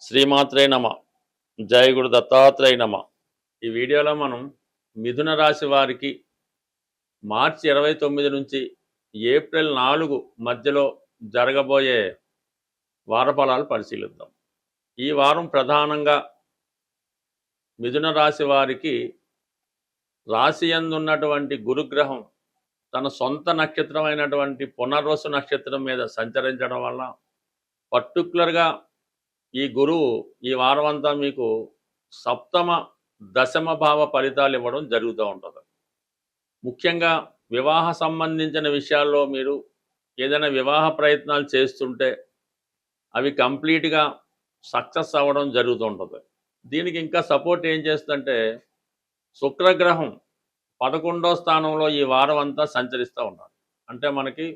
శ్రీమాత్రే నమ. జయ గురు దత్తాత్రేయ నమ. ఈ వీడియోలో మనం మిథున రాశి వారికి మార్చి 29 నుంచి ఏప్రిల్ 4 మధ్యలో జరగబోయే వారఫలాలు పరిశీలిద్దాం. ఈ వారం ప్రధానంగా మిథున రాశి వారికి రాశి యందు ఉన్నటువంటి గురుగ్రహం తన సొంత నక్షత్రమైనటువంటి పునర్వసు నక్షత్రం మీద సంచరించడం వల్ల పర్టికులర్గా ఈ గురువు ఈ వారం అంతా మీకు సప్తమ దశమ భావ ఫలితాలు ఇవ్వడం జరుగుతూ ఉంటుంది. ముఖ్యంగా వివాహ సంబంధించిన విషయాల్లో మీరు ఏదైనా వివాహ ప్రయత్నాలు చేస్తుంటే అవి కంప్లీట్గా సక్సెస్ అవ్వడం జరుగుతూ ఉంటుంది. దీనికి ఇంకా సపోర్ట్ ఏం చేస్తుందంటే శుక్రగ్రహం 11వ స్థానంలో ఈ వారం అంతా సంచరిస్తూ ఉన్నాడు. అంటే మనకి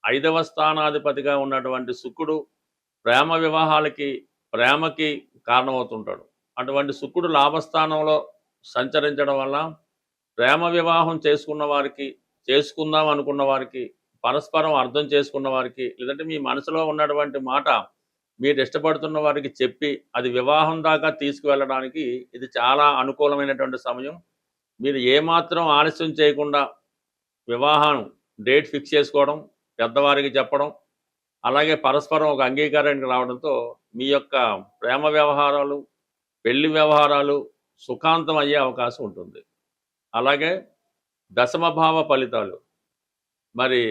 5వ స్థానాధిపతిగా ఉన్నటువంటి శుక్రుడు ప్రేమకి కారణమవుతుంటాడు. అటువంటి శుక్రుడు లాభస్థానంలో సంచరించడం వల్ల ప్రేమ వివాహం చేసుకుందాం అనుకున్న వారికి, పరస్పరం అర్థం చేసుకున్న వారికి, లేదంటే మీ మనసులో ఉన్నటువంటి మాట మీరు ఇష్టపడుతున్న వారికి చెప్పి అది వివాహం దాకా తీసుకువెళ్ళడానికి ఇది చాలా అనుకూలమైనటువంటి సమయం. మీరు ఏమాత్రం ఆలస్యం చేయకుండా వివాహం డేట్ ఫిక్స్ చేసుకోవడం, పెద్దవారికి చెప్పడం, అలాగే పరస్పరం ఒక అంగీకారానికి రావడంతో మీ యొక్క ప్రేమ వ్యవహారాలు, పెళ్లి వ్యవహారాలు సుఖాంతం అయ్యే అవకాశం ఉంటుంది. అలాగే దశమభావ ఫలితాలు, మరి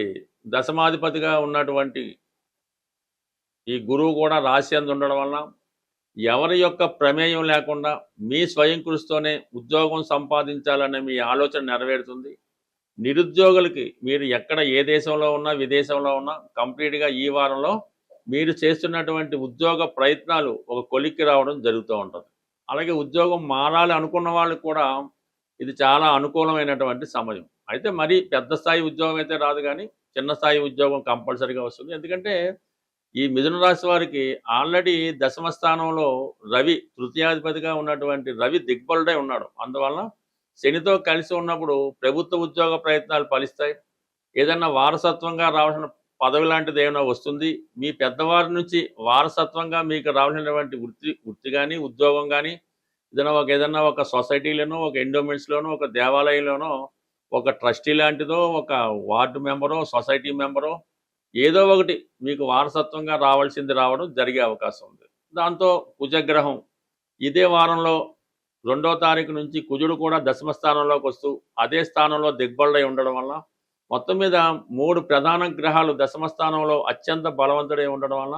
దశమాధిపతిగా ఉన్నటువంటి ఈ గురువు కూడా రాశి అందు ఉండడం వల్ల ఎవరి యొక్క ప్రమేయం లేకుండా మీ స్వయం కృషితోనే ఉద్యోగం సంపాదించాలనే మీ ఆలోచన నెరవేరుతుంది. నిరుద్యోగులకి మీరు ఎక్కడ ఏ దేశంలో ఉన్నా విదేశంలో ఉన్నా కంప్లీట్గా ఈ వారంలో మీరు చేస్తున్నటువంటి ఉద్యోగ ప్రయత్నాలు ఒక కొలిక్కి రావడం జరుగుతూ ఉంటుంది. అలాగే ఉద్యోగం మారాలి అనుకున్న వాళ్ళకి కూడా ఇది చాలా అనుకూలమైనటువంటి సమయం. అయితే మరీ పెద్ద స్థాయి ఉద్యోగం అయితే రాదు, కానీ చిన్న స్థాయి ఉద్యోగం కంపల్సరీగా వస్తుంది. ఎందుకంటే ఈ మిథున రాశి వారికి ఆల్రెడీ దశమ స్థానంలో రవి, తృతీయాధిపతిగా ఉన్నటువంటి రవి దిగ్బలుడై ఉన్నాడు. అందువల్ల శనితో కలిసి ఉన్నప్పుడు ప్రభుత్వ ఉద్యోగ ప్రయత్నాలు ఫలిస్తాయి. ఏదన్నా వారసత్వంగా రావాల్సిన పదవి లాంటిది ఏమైనా వస్తుంది. మీ పెద్దవారి నుంచి వారసత్వంగా మీకు రావాల్సినటువంటి వృత్తి కానీ ఉద్యోగం కానీ ఏదన్నా ఒక సొసైటీలోనో, ఒక ఎండోమెంట్స్లోనో, ఒక దేవాలయంలోనో, ఒక ట్రస్టీ లాంటిదో, ఒక వార్డు మెంబరో, సొసైటీ మెంబరో ఏదో ఒకటి మీకు వారసత్వంగా రావడం జరిగే అవకాశం ఉంది. దాంతో కుజగ్రహం ఇదే వారంలో 2వ తారీఖు నుంచి కుజుడు కూడా దశమ స్థానంలోకి వస్తూ అదే స్థానంలో దిగ్బలుడై ఉండడం వల్ల మొత్తం మీద 3 ప్రధాన గ్రహాలు దశమ స్థానంలో అత్యంత బలవంతుడై ఉండడం వల్ల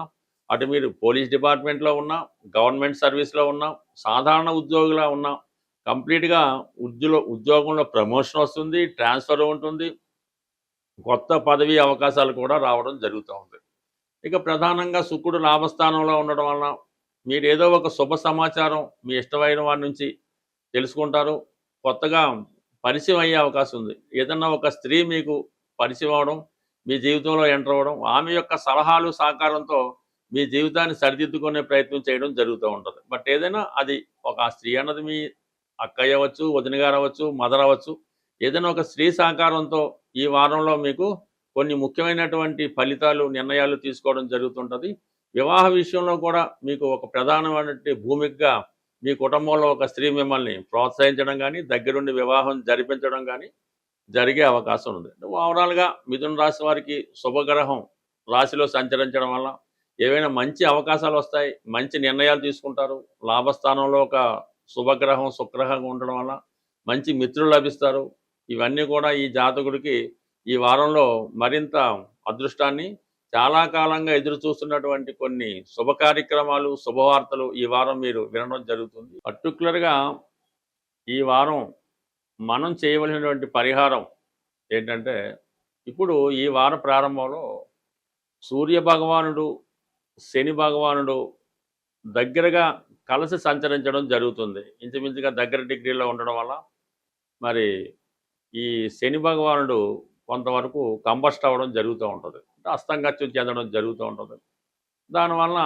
అటు మీరు పోలీస్ డిపార్ట్మెంట్లో ఉన్నా, గవర్నమెంట్ సర్వీస్లో ఉన్నా, సాధారణ ఉద్యోగులా ఉన్నా కంప్లీట్గా ఉద్యోగంలో ప్రమోషన్ వస్తుంది, ట్రాన్స్ఫర్ ఉంటుంది, కొత్త పదవి అవకాశాలు కూడా రావడం జరుగుతూ ఉంది. ఇక ప్రధానంగా శుక్రుడు లాభస్థానంలో ఉండడం వలన మీరు ఏదో ఒక శుభ సమాచారం మీ ఇష్టమైన వారి నుంచి తెలుసుకుంటారు. కొత్తగా పరిచయం అయ్యే అవకాశం ఉంది. ఏదన్నా ఒక స్త్రీ మీకు పరిచయం అవడం, మీ జీవితంలో ఎంటర్ అవ్వడం, ఆమె యొక్క సలహాలు సహకారంతో మీ జీవితాన్ని సరిదిద్దుకునే ప్రయత్నం చేయడం జరుగుతూ ఉంటుంది. బట్ ఏదైనా అది ఒక స్త్రీ అన్నది మీ అక్కయ్య అవ్వచ్చు, వదిన గారు అవ్వచ్చు, మదర్ అవ్వచ్చు, ఏదైనా ఒక స్త్రీ సహకారంతో ఈ వారంలో మీకు కొన్ని ముఖ్యమైనటువంటి ఫలితాలు, నిర్ణయాలు తీసుకోవడం జరుగుతుంటుంది. వివాహ విషయంలో కూడా మీకు ఒక ప్రధానమైనటువంటి భూమికగా మీ కుటుంబంలో ఒక స్త్రీ మిమ్మల్ని ప్రోత్సహించడం కానీ, దగ్గరుండి వివాహం జరిపించడం కానీ జరిగే అవకాశం ఉంది. ఓవరాల్గా మిథున రాశి వారికి శుభగ్రహం రాశిలో సంచరించడం వల్ల ఏవైనా మంచి అవకాశాలు వస్తాయి, మంచి నిర్ణయాలు తీసుకుంటారు. లాభస్థానంలో ఒక శుభగ్రహం శుక్రగ్రహం ఉండడం వల్ల మంచి మిత్రులు లభిస్తారు. ఇవన్నీ కూడా ఈ జాతకుడికి ఈ వారంలో మరింత అదృష్టాన్ని, చాలా కాలంగా ఎదురు చూస్తున్నటువంటి కొన్ని శుభ కార్యక్రమాలు, శుభవార్తలు ఈ వారం మీరు వినడం జరుగుతుంది. పర్టికులర్గా ఈ వారం మనం చేయవలసినటువంటి పరిహారం ఏంటంటే, ఇప్పుడు ఈ వార ప్రారంభంలో సూర్య భగవానుడు, శని భగవానుడు దగ్గరగా కలిసి సంచరించడం జరుగుతుంది. ఇంచుమించుగా దగ్గర డిగ్రీలో ఉండడం వల్ల మరి ఈ శని భగవానుడు కొంతవరకు కంబస్ట్ అవ్వడం జరుగుతూ ఉంటుంది, అంటే అస్తంగత్యం చెందడం జరుగుతూ ఉంటుంది. దానివల్ల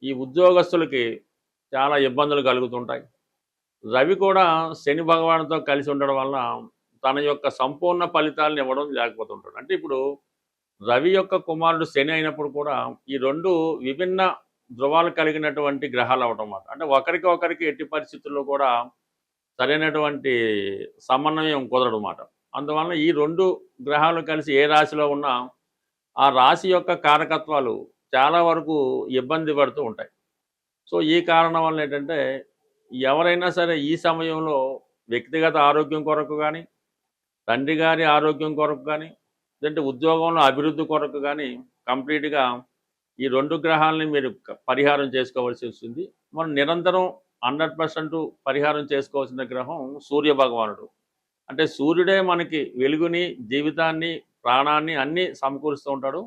ఈ ఉద్యోగస్తులకి చాలా ఇబ్బందులు కలుగుతుంటాయి. రవి కూడా శని భగవానుడితో కలిసి ఉండడం వల్ల తన యొక్క సంపూర్ణ ఫలితాలను ఇవ్వడం లేకపోతుంటాడు. అంటే ఇప్పుడు రవి యొక్క కుమారుడు శని అయినప్పుడు కూడా ఈ 2 విభిన్న ధ్రువాలు కలిగినటువంటి గ్రహాలు అవటం మాట. అంటే ఒకరికి ఒకరికి ఎట్టి పరిస్థితుల్లో కూడా సరైనటువంటి సమన్వయం కుదరదన్నమాట. అందువలన ఈ 2 గ్రహాలు కలిసి ఏ రాశిలో ఉన్నా ఆ రాశి యొక్క కారకత్వాలు చాలా వరకు ఇబ్బంది పడుతూ ఉంటాయి. సో ఈ కారణం వలన ఏంటంటే ఎవరైనా సరే ఈ సమయంలో వ్యక్తిగత ఆరోగ్యం కొరకు కానీ, తండ్రి గారి ఆరోగ్యం కొరకు కానీ, లేదంటే ఉద్యోగంలో అభివృద్ధి కొరకు కానీ కంప్లీట్‌గా ఈ 2 గ్రహాలని మీరు పరిహారం చేసుకోవాల్సి వస్తుంది. మనం నిరంతరం 100% పరిహారం చేసుకోవాల్సిన గ్రహం సూర్య భగవానుడు. అంటే సూర్యుడే మనకి వెలుగుని, జీవితాన్ని, ప్రాణాన్ని అన్నీ సమకూరుస్తూ ఉంటాడు.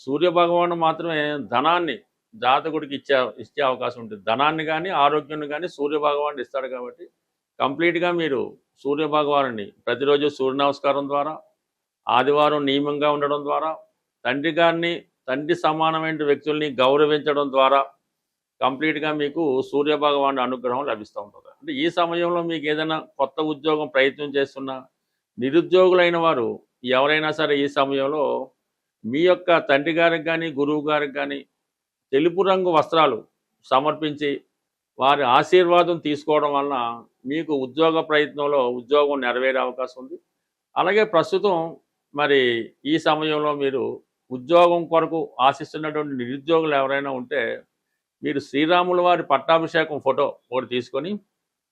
సూర్య భగవానుడు మాత్రమే ధనాన్ని జాతకుడికి ఇచ్చే అవకాశం ఉంటుంది. ధనాన్ని కానీ, ఆరోగ్యాన్ని కానీ సూర్య భగవానుడు ఇస్తాడు కాబట్టి కంప్లీట్‌గా మీరు సూర్య భగవానుడిని ప్రతిరోజు సూర్య నమస్కారం ద్వారా, ఆదివారం నియమంగా ఉండడం ద్వారా, తండ్రి గారిని, తండ్రి సమానమైన వ్యక్తుల్ని గౌరవించడం ద్వారా కంప్లీట్‌గా మీకు సూర్య భగవానుడి అనుగ్రహం లభిస్తూ ఉంటుంది. అంటే ఈ సమయంలో మీకు ఏదైనా కొత్త ఉద్యోగం ప్రయత్నం చేస్తున్నా, నిరుద్యోగులైన వారు ఎవరైనా సరే ఈ సమయంలో మీ యొక్క తండ్రి గారికి కానీ, గురువు గారికి కానీ తెలుపు రంగు వస్త్రాలు సమర్పించి వారి ఆశీర్వాదం తీసుకోవడం వలన మీకు ఉద్యోగ ప్రయత్నంలో ఉద్యోగం నెరవేరే అవకాశం ఉంది. అలాగే ప్రస్తుతం మరి ఈ సమయంలో మీరు ఉద్యోగం కొరకు ఆశిస్తున్నటువంటి నిరుద్యోగులు ఎవరైనా ఉంటే మీరు శ్రీరాముల వారి పట్టాభిషేకం ఫోటో ఒకటి తీసుకొని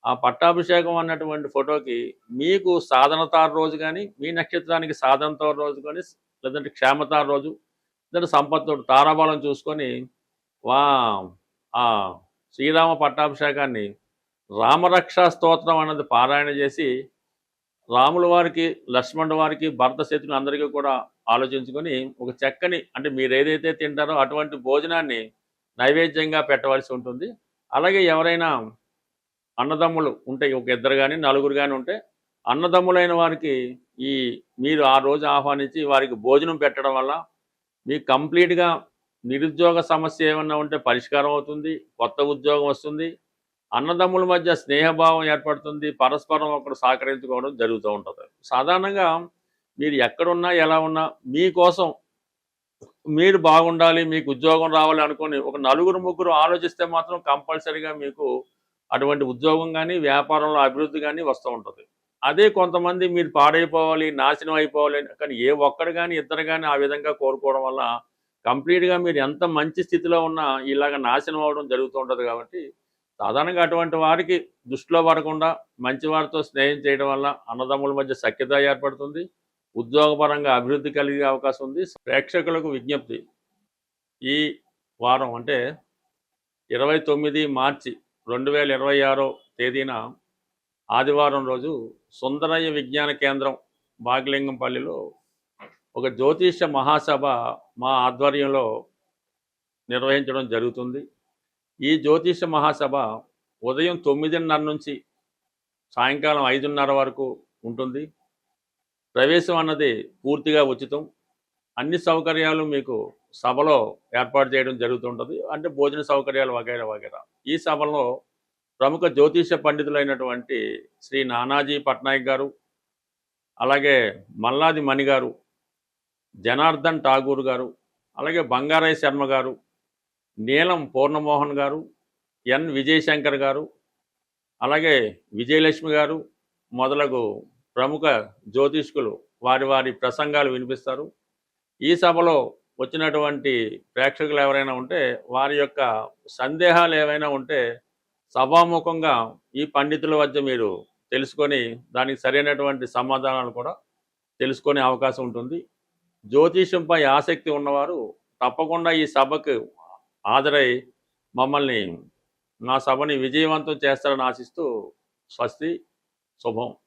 ఆ పట్టాభిషేకం అన్నటువంటి ఫోటోకి మీకు సాధనతార రోజు కానీ, మీ నక్షత్రానికి సాధనతార రోజు కానీ, లేదంటే క్షేమతార రోజు, లేదంటే సంపత్తు తారాబలం చూసుకొని వా ఆ శ్రీరామ పట్టాభిషేకాన్ని రామరక్షా స్తోత్రం అన్నది పారాయణ చేసి రాముల వారికి, లక్ష్మణుల వారికి, భరత శత్రులు అందరికీ కూడా ఆలోచించుకొని ఒక చక్కని అంటే మీరు ఏదైతే తింటారో అటువంటి భోజనాన్ని నైవేద్యంగా పెట్టవలసి ఉంటుంది. అలాగే ఎవరైనా అన్నదమ్ములు ఉంటే ఒక ఇద్దరు కానీ, నలుగురు కానీ ఉంటే అన్నదమ్ములైన వారికి ఈ మీరు ఆ రోజు ఆహ్వానించి వారికి భోజనం పెట్టడం వల్ల మీకు కంప్లీట్‌గా నిరుద్యోగ సమస్య ఏమన్నా ఉంటే పరిష్కారం అవుతుంది. కొత్త ఉద్యోగం వస్తుంది. అన్నదమ్ముల మధ్య స్నేహభావం ఏర్పడుతుంది. పరస్పరం ఒకరు సహకరించుకోవడం జరుగుతూ ఉంటుంది. సాధారణంగా మీరు ఎక్కడున్నా, ఎలా ఉన్నా మీకోసం మీరు బాగుండాలి, మీకు ఉద్యోగం రావాలి అనుకోని ఒక నలుగురు, ముగ్గురు ఆలోచిస్తే మాత్రం కంపల్సరీగా మీకు అటువంటి ఉద్యోగం కానీ, వ్యాపారంలో అభివృద్ధి కానీ వస్తూ ఉంటుంది. అదే కొంతమంది మీరు పాడైపోవాలి, నాశనం అయిపోవాలి కానీ ఏ ఒక్కడు కానీ, ఇద్దరు కానీ ఆ విధంగా కోరుకోవడం వల్ల కంప్లీట్‌గా మీరు ఎంత మంచి స్థితిలో ఉన్నా ఇలాగ నాశనం అవ్వడం జరుగుతూ ఉంటుంది కాబట్టి సాధారణంగా అటువంటి వారికి దృష్టిలో పడకుండా మంచి వారితో స్నేహం చేయడం వల్ల అన్నదమ్ముల మధ్య సఖ్యత ఏర్పడుతుంది. ఉద్యోగపరంగా అభివృద్ధి కలిగే అవకాశం ఉంది. ప్రేక్షకులకు విజ్ఞప్తి, ఈ వారం అంటే 29 మార్చి 2026 తేదీన ఆదివారం రోజు సుందరయ్య విజ్ఞాన కేంద్రం భాగ్యలింగంపల్లిలో ఒక జ్యోతిష మహాసభ మా ఆధ్వర్యంలో నిర్వహించడం జరుగుతుంది. ఈ జ్యోతిష మహాసభ ఉదయం 9:30 నుంచి సాయంకాలం 5:30 వరకు ఉంటుంది. ప్రవేశం అన్నది పూర్తిగా ఉచితం. అన్ని సౌకర్యాలు మీకు సభలో ఏర్పాటు చేయడం జరుగుతుంటుంది. అంటే భోజన సౌకర్యాలు వగైరా వగైరా. ఈ సభలో ప్రముఖ జ్యోతిష పండితులైనటువంటి శ్రీ నానాజీ పట్నాయక్ గారు, అలాగే మల్లాది మణి గారు, జనార్దన్ ఠాగూర్ గారు, అలాగే బంగారయ్య శర్మ గారు, నీలం పూర్ణమోహన్ గారు, ఎన్ విజయశంకర్ గారు, అలాగే విజయలక్ష్మి గారు మొదలగు ప్రముఖ జ్యోతిష్కులు వారి వారి ప్రసంగాలు వినిపిస్తారు. ఈ సభలో వచ్చినటువంటి ప్రేక్షకులు ఎవరైనా ఉంటే వారి యొక్క సందేహాలు ఏవైనా ఉంటే సభాముఖంగా ఈ పండితుల వద్ద మీరు తెలుసుకొని దానికి సరైనటువంటి సమాధానాలు కూడా తెలుసుకునే అవకాశం ఉంటుంది. జ్యోతిషంపై ఆసక్తి ఉన్నవారు తప్పకుండా ఈ సభకు హాజరై మమ్మల్ని మా సభని విజయవంతం చేస్తారని ఆశిస్తూ స్వస్తి, శుభం.